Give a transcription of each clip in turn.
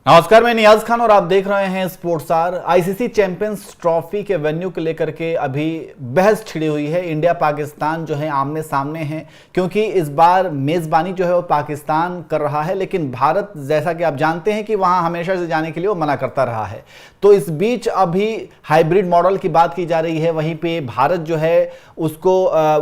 नमस्कार, मैं नियाज खान और आप देख रहे हैं स्पोर्ट्सर। आईसीसी चैंपियंस ट्रॉफी के वेन्यू को लेकर के अभी बहस छिड़ी हुई है। इंडिया पाकिस्तान जो है आमने सामने हैं, क्योंकि इस बार मेजबानी जो है वो पाकिस्तान कर रहा है, लेकिन भारत जैसा कि आप जानते हैं कि वहां हमेशा से जाने के लिए वो मना करता रहा है। तो इस बीच अभी हाइब्रिड मॉडल की बात की जा रही है। वहीं पे भारत जो है उसको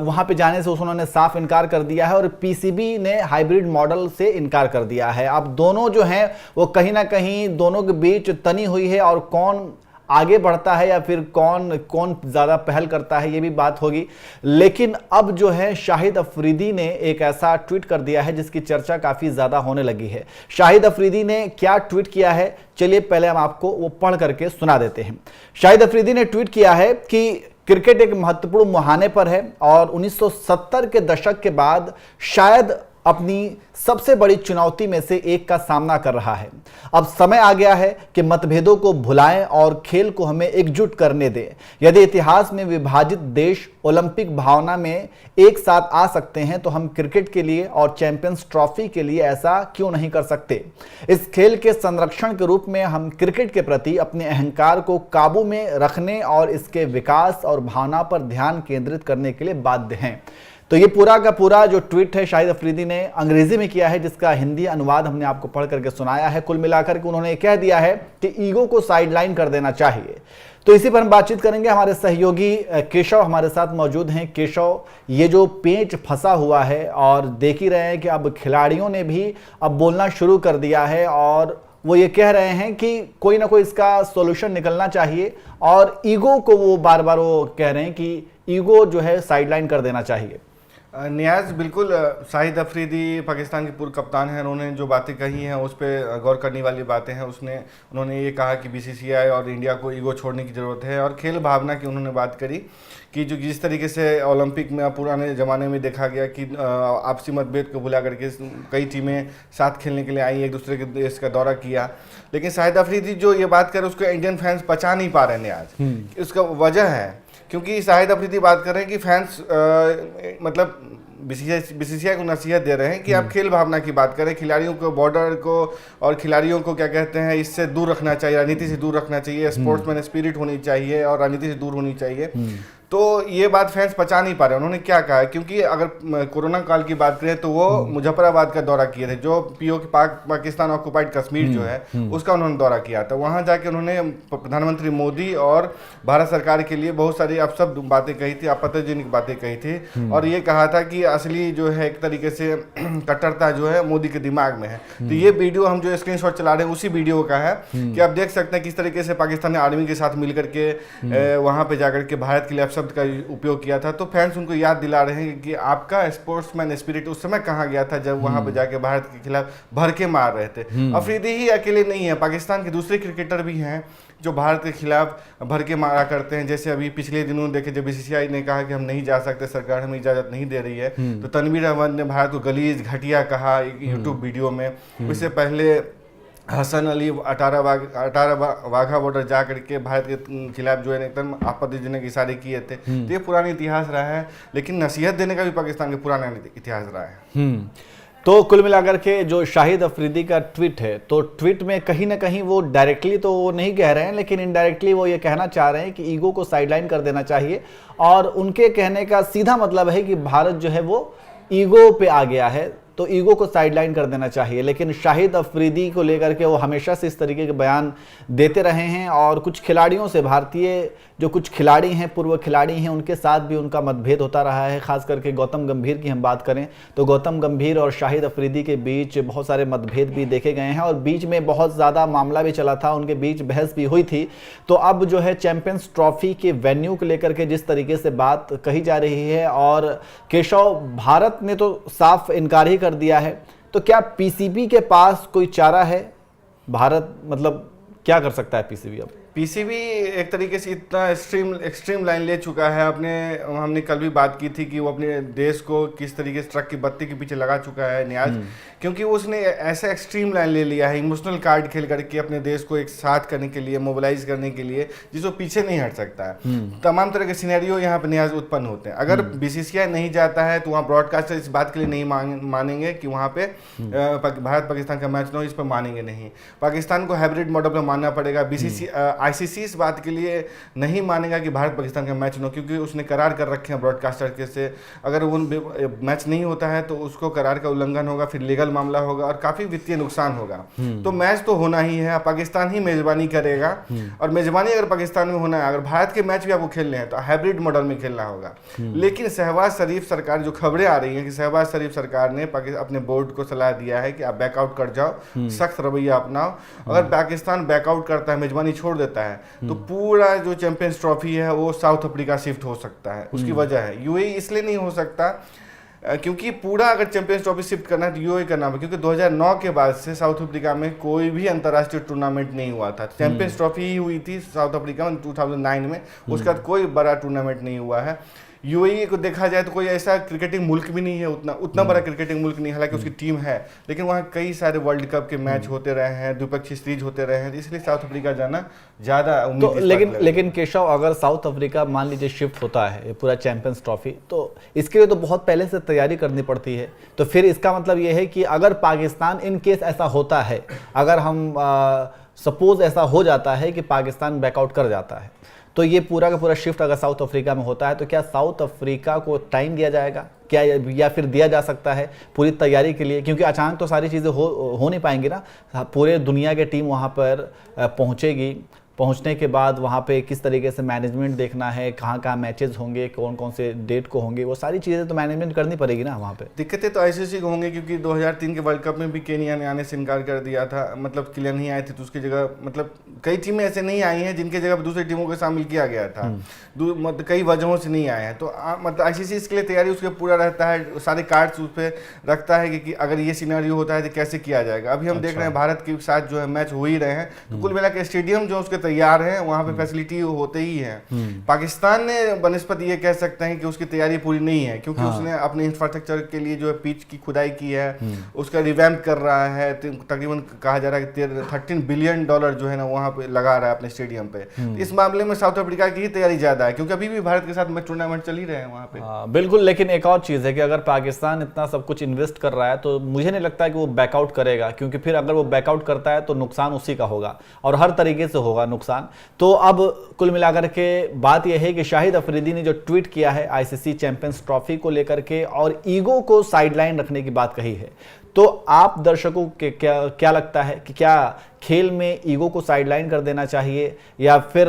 वहां पे जाने से उन्होंने साफ इनकार कर दिया है और पीसीबी ने हाइब्रिड मॉडल से इनकार कर दिया है। अब दोनों जो हैं वो कहीं ना कहीं दोनों के बीच तनी हुई है और कौन आगे बढ़ता है या फिर कौन ज्यादा पहल करता है ये भी बात होगी। लेकिन अब जो है शाहिद अफरीदी ने एक ऐसा ट्वीट कर दिया है जिसकी चर्चा काफी ज्यादा होने लगी है। शाहिद अफरीदी ने क्या ट्वीट किया है, चलिए पहले हम आपको वो पढ़ करके सुना देते हैं। शाहिद अफरीदी ने ट्वीट किया है कि क्रिकेट एक महत्वपूर्ण मुहाने पर है और 1970 के दशक के बाद शायद अपनी सबसे बड़ी चुनौती में से एक का सामना कर रहा है। अब समय आ गया है कि मतभेदों को भुलाएं और खेल को हमें एकजुट करने दें। यदि इतिहास में विभाजित देश ओलंपिक भावना में एक साथ आ सकते हैं तो हम क्रिकेट के लिए और चैंपियंस ट्रॉफी के लिए ऐसा क्यों नहीं कर सकते। इस खेल के संरक्षण के रूप में हम क्रिकेट के प्रति अपने अहंकार को काबू में रखने और इसके विकास और भावना पर ध्यान केंद्रित करने के लिए बाध्य हैं। तो ये पूरा का पूरा जो ट्वीट है शाहिद अफरीदी ने अंग्रेजी में किया है, जिसका हिंदी अनुवाद हमने आपको पढ़ करके सुनाया है। कुल मिलाकर के उन्होंने कह दिया है कि ईगो को साइडलाइन कर देना चाहिए। तो इसी पर हम बातचीत करेंगे। हमारे सहयोगी केशव हमारे साथ मौजूद हैं। केशव, ये जो पेंच फंसा हुआ है और देख ही रहे हैं कि अब खिलाड़ियों ने भी अब बोलना शुरू कर दिया है और वो ये कह रहे हैं कि कोई ना कोई इसका सॉल्यूशन निकलना चाहिए और ईगो को वो बार बार वो कह रहे हैं कि ईगो जो है साइडलाइन कर देना चाहिए। नियाज, बिल्कुल शाहिद अफरीदी पाकिस्तान के पूर्व कप्तान हैं। उन्होंने जो बातें कही हैं उस पर गौर करने वाली बातें हैं। उन्होंने ये कहा कि बीसीसीआई और इंडिया को ईगो छोड़ने की ज़रूरत है और खेल भावना की उन्होंने बात करी कि जो जिस तरीके से ओलंपिक में पुराने ज़माने में देखा गया कि आपसी मतभेद को भुला करके कई टीमें साथ खेलने के लिए आई, एक दूसरे के देश का दौरा किया। लेकिन शाहिद अफरीदी जो ये बात कर रहे उसको इंडियन फैंस पचा नहीं पा रहे हैं आज। उसका वजह है क्योंकि शाहिद अफरीदी बात कर रहे हैं कि फैंस मतलब बीसीसीआई को नसीहत दे रहे हैं कि आप खेल भावना की बात करें, खिलाड़ियों को बॉर्डर को और खिलाड़ियों को क्या कहते हैं इससे दूर रखना चाहिए, राजनीति से दूर रखना चाहिए, स्पोर्ट्समैन स्पिरिट होनी चाहिए और राजनीति से दूर होनी चाहिए। तो ये बात फैंस पचा नहीं पा रहे। उन्होंने क्या कहा, क्योंकि अगर कोरोना काल की बात करें तो वो मुजफ्फराबाद का दौरा किए थे, जो पीओके पाकिस्तान ऑक्युपाइड कश्मीर जो है उसका उन्होंने दौरा किया था। वहां जाके उन्होंने प्रधानमंत्री मोदी और भारत सरकार के लिए बहुत सारी अपशब्द बातें कही थी, आपत्तिजनक बातें कही थी और ये कहा था कि असली जो है एक तरीके से कट्टरता जो है मोदी के दिमाग में है। तो ये वीडियो हम जो स्क्रीनशॉट चला रहे हैं उसी वीडियो का है कि आप देख सकते हैं किस तरीके से पाकिस्तान ने आर्मी के साथ मिलकर के वहां पे जाकर के भारत के लिए शब्द का उपयोग किया था। तो फैंस उनको याद दिला रहे हैं कि आपका स्पोर्ट्समैन स्पिरिट उस समय कहाँ गया था जब वहां पे जाके भारत के खिलाफ भर के मार रहे थे। अफरीदी ही अकेले नहीं है, पाकिस्तान के दूसरे क्रिकेटर भी हैं जो भारत के खिलाफ भर के मारा करते हैं। जैसे अभी पिछले दिनों देखे जब बीसीसीआई ने कहा कि हम नहीं जा सकते, सरकार हमें इजाजत नहीं दे रही है, तो तनवीर अहमद ने भारत को गलीज घटिया कहा एक यूट्यूब वीडियो में। उससे पहले हसन अली 18 वाघा बॉर्डर जा करके भारत के खिलाफ जो है एकदम आपत्तिजनक इशारे किए थे। तो ये पुराना इतिहास रहा है, लेकिन नसीहत देने का भी पाकिस्तान का पुराना इतिहास रहा है। तो कुल मिलाकर के जो शाहिद अफरीदी का ट्वीट है, तो ट्वीट में कहीं ना कहीं वो डायरेक्टली तो वो नहीं कह रहे हैं, लेकिन इनडायरेक्टली वो ये कहना चाह रहे हैं कि ईगो को साइडलाइन कर देना चाहिए। और उनके कहने का सीधा मतलब है कि भारत जो है वो ईगो पे आ गया है, तो ईगो को साइडलाइन कर देना चाहिए। लेकिन शाहिद अफरीदी को लेकर के वो हमेशा से इस तरीके के बयान देते रहे हैं और कुछ खिलाड़ियों से, भारतीय जो कुछ खिलाड़ी हैं, पूर्व खिलाड़ी हैं, उनके साथ भी उनका मतभेद होता रहा है। खास करके गौतम गंभीर की हम बात करें तो गौतम गंभीर और शाहिद अफरीदी के बीच बहुत सारे मतभेद भी देखे गए हैं और बीच में बहुत ज़्यादा मामला भी चला था, उनके बीच बहस भी हुई थी। तो अब जो है चैंपियंस ट्रॉफी के वेन्यू को लेकर के जिस तरीके से बात कही जा रही है, और केशव, भारत ने तो साफ इनकार ही कर दिया है, तो क्या पीसीबी के पास कोई चारा है? भारत मतलब क्या कर सकता है पीसीबी अब? पीसीबी एक तरीके से इतना एक्सट्रीम लाइन ले चुका है। हमने कल भी बात की थी कि वो अपने देश को किस तरीके से ट्रक की बत्ती के पीछे लगा चुका है न्याज, क्योंकि उसने ऐसा एक्सट्रीम लाइन ले लिया है इमोशनल कार्ड खेल करके अपने देश को एक साथ करने के लिए, मोबिलाइज करने के लिए, जिसको पीछे नहीं हट सकता है। तमाम तरह के सिनेरियो यहाँ पे न्याज उत्पन्न होते हैं। अगर बीसीसीआई नहीं जाता है तो वहाँ ब्रॉडकास्टर इस बात के लिए नहीं मानेंगे कि वहाँ पे भारत पाकिस्तान का मैच ना हो, इस पर मानेंगे नहीं। पाकिस्तान को हाइब्रिड मॉडल पर मानना पड़ेगा। आईसीसी इस बात के लिए नहीं मानेगा कि भारत पाकिस्तान का मैच ना, क्योंकि उसने करार कर रखे हैं ब्रॉडकास्टर के से, अगर वो मैच नहीं होता है तो उसको करार का उल्लंघन होगा, फिर लीगल मामला होगा और काफी वित्तीय नुकसान होगा। तो मैच तो होना ही है, पाकिस्तान ही मेजबानी करेगा, और मेजबानी अगर पाकिस्तान में होना है, अगर भारत के मैच भी आपको खेलने हैं तो हाइब्रिड मॉडल में खेलना होगा। लेकिन शहबाज शरीफ सरकार, जो खबरें आ रही हैं कि शहबाज शरीफ सरकार ने अपने बोर्ड को सलाह दिया है कि आप बैकआउट कर जाओ, सख्त रवैया अपनाओ। अगर पाकिस्तान बैकआउट करता है, मेजबानी छोड़ देता है, तो पूरा जो चैंपियंस ट्रॉफी है वो साउथ अफ्रीका शिफ्ट हो सकता है। उसकी वजह है यूएई इसलिए नहीं हो सकता क्योंकि पूरा अगर चैंपियंस ट्रॉफी शिफ्ट करना है तो यूएई करना है, क्योंकि 2009 के बाद से साउथ अफ्रीका में कोई भी अंतर्राष्ट्रीय टूर्नामेंट नहीं हुआ था। चैंपियंस ट्रॉफी ही हुई थी साउथ अफ्रीका में 2009 में, उसके बाद कोई बड़ा टूर्नामेंट नहीं हुआ है। यूएई को देखा जाए तो कोई ऐसा क्रिकेटिंग मुल्क भी नहीं है, उतना बड़ा क्रिकेटिंग मुल्क नहीं, हालांकि उसकी टीम है, लेकिन वहाँ कई सारे वर्ल्ड कप के मैच होते रहे हैं, द्विपक्षीय सीरीज होते रहे हैं, इसलिए साउथ अफ्रीका जाना ज़्यादा उम्मीद। तो लेकिन केशव, अगर साउथ अफ्रीका मान लीजिए शिफ्ट होता है पूरा चैंपियंस ट्रॉफी, तो इसके लिए तो बहुत पहले से तैयारी करनी पड़ती है। तो फिर इसका मतलब ये है कि अगर पाकिस्तान, इन केस ऐसा होता है, अगर हम सपोज ऐसा हो जाता है कि पाकिस्तान बैकआउट कर जाता है, तो ये पूरा का पूरा शिफ्ट अगर साउथ अफ्रीका में होता है, तो क्या साउथ अफ्रीका को टाइम दिया जाएगा क्या, या फिर दिया जा सकता है पूरी तैयारी के लिए? क्योंकि अचानक तो सारी चीज़ें हो नहीं पाएंगी ना। पूरे दुनिया की टीम वहाँ पर पहुँचेगी, पहुंचने के बाद वहाँ पे किस तरीके से मैनेजमेंट देखना है, कहाँ कहाँ मैचेस होंगे, कौन कौन से डेट को होंगे, वो सारी चीज़ें तो मैनेजमेंट करनी पड़ेगी ना वहाँ पे। दिक्कतें तो आईसीसी को होंगी, क्योंकि 2003 के वर्ल्ड कप में भी केनिया ने आने से इनकार कर दिया था, मतलब केनिया नहीं आए थे, तो उसकी जगह मतलब कई टीमें ऐसे नहीं आई हैं जिनकी जगह दूसरी टीमों को शामिल किया गया था, मतलब कई वजहों से नहीं आए हैं। तो मतलब आईसीसी इसके लिए तैयारी उसके पूरा रहता है, सारे कार्ड्स उस पर रखता है कि अगर ये सिनेरियो होता है तो कैसे किया जाएगा। अभी हम देख रहे हैं भारत के साथ जो है मैच हो ही रहे हैं, तो कुल मिला के स्टेडियम जो उसके तैयार है, वहाँ पे फैसिलिटी होते ही है। पाकिस्तान ने बनस्पत ये कह सकते हैं कि उसकी तैयारी पूरी नहीं है, क्योंकि उसने अपने इंफ्रास्ट्रक्चर के लिए जो है पिच की खुदाई की है, उसका रिवैम्प कर रहा है, तकरीबन कहा जा रहा है कि $13 बिलियन जो है ना वहाँ पे लगा रहा है अपने स्टेडियम पे। इस मामले में साउथ अफ्रीका की ही तैयारी ज्यादा है, क्योंकि अभी भी भारत के साथ मैच टूर्नामेंट चल ही रहे हैं वहाँ पे। बिल्कुल, लेकिन एक और चीज़ है कि अगर पाकिस्तान इतना सब कुछ इन्वेस्ट कर रहा है तो मुझे नहीं लगता कि वो बैकआउट करेगा, क्योंकि फिर अगर वो बैकआउट करता है तो नुकसान उसी का होगा और हर तरीके से होगा नुकसान। तो अब कुल मिलाकर के बात यह है कि शाहिद अफरीदी ने जो ट्वीट किया है आईसीसी चैंपियंस ट्रॉफी को लेकर के और ईगो को साइडलाइन रखने की बात कही है, तो आप दर्शकों के क्या लगता है कि क्या खेल में ईगो को साइडलाइन कर देना चाहिए, या फिर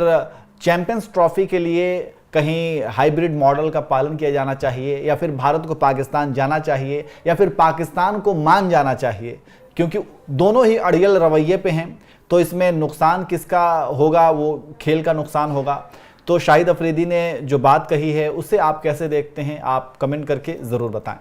चैंपियंस ट्रॉफी के लिए कहीं हाइब्रिड मॉडल का पालन किया जाना चाहिए, या फिर भारत को पाकिस्तान जाना चाहिए, या फिर पाकिस्तान को मान जाना चाहिए? क्योंकि दोनों ही अड़ियल रवैये पे हैं, तो इसमें नुकसान किसका होगा? वो खेल का नुकसान होगा। तो शाहिद अफरीदी ने जो बात कही है उससे आप कैसे देखते हैं? आप कमेंट करके ज़रूर बताएं।